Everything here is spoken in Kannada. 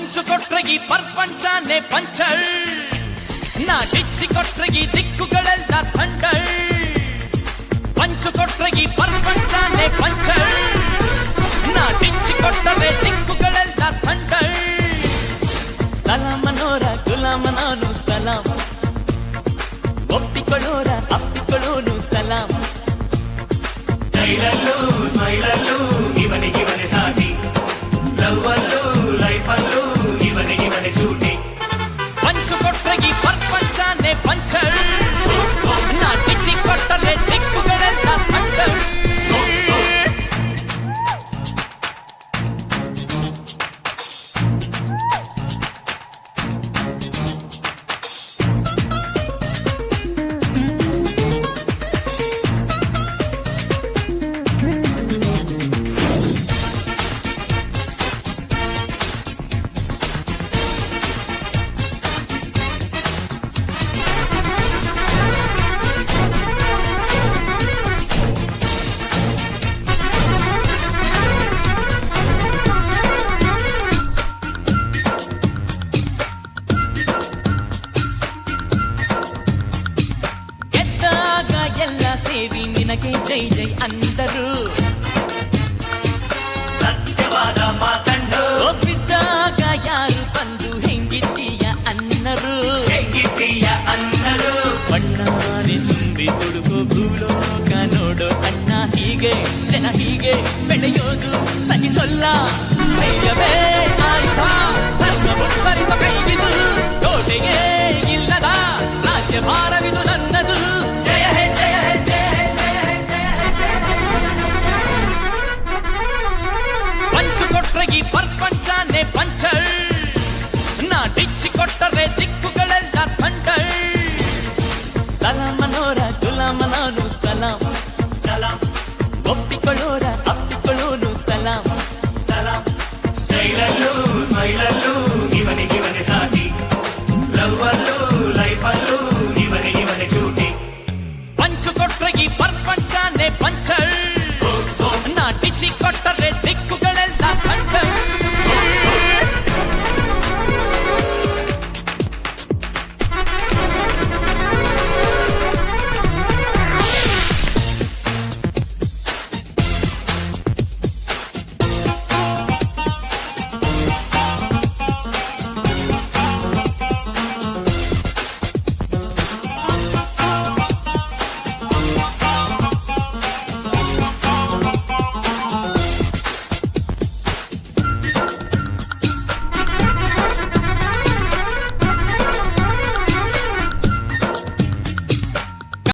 ಪಂಚು ಕೊಟ್ರಗಿ ಪರ್ಪಂಚಾನೆ ಪಂಚಳ್ ನಾ ಡಿಚ್ಚಿ ಕೊಟ್ರಗಿ ದಿಕ್ಕುಗಳೆಲ್ಲ ಥಂಡಳ್ ಪಂಚು ಕೊಟ್ರಗಿ ಪರ್ಪಂಚಾನೆ ಪಂಚಳ್ ನಾ ಡಿಚ್ಚಿ ಕೊಟ್ಟರೆ ದಿಕ್ಕುಗಳೆಲ್ಲ ಥಂಡಳ್ ಸಲಾಮನೋರ ಗುಲಾಮನಾನು ಸಲಾಂ ಒಪ್ಪಿಕೊಳ್ಳೋರ ಅಪ್ಪಿಕೊಳ್ಳೋನು ಸಲಾಂ ಜೈಲಲ್ಲೂ ಸ್ಮೈಲಲ್ಲೂ ಇವನಿಗಿವನೆ ಸಾಟಿ ಲವ್ವಲ್ಲೂ ಲೈಫಲ್ಲೂ ಇವನಿಗಿವನೆ ಚೂಟಿ ಪಂಚು ಕೊಟ್ರಗಿ ಪರ್ಪಂಚಾನೆ ಪಂಚಳ್ ನಾ ಡಿಚ್ಚಿ ಕೊಟ್ಟರೆ ದಿಕ್ಕುಗಳೆಲ್ಲ ಥಂಡಳ್ ಸೇರಿ ನಿನಗೆ ಜೈ ಜೈ ಅಂದರು ಸತ್ಯವಾದ ಮಾತಂಡು ಒಪ್ಪಿದ್ದಾಗ ಯಾರು ಬಂದು ಹೆಂಗಿದ್ದೀಯ ಅನ್ನರು ಹೆಂಗಿದ್ದೀಯ ಅನ್ನರು ಬಣ್ಣಾನೆ ತುಂಬಿ ತುಡುಕೋ ಭೂಲೋಕ ನೋಡೋ ಅಣ್ಣ ಹೀಗೆ ಜನ ಹೀಗೆ ಬೆಳೆಯೋದು ಸಹಿಸೊಲ್ಲ ಬೇಯವೇ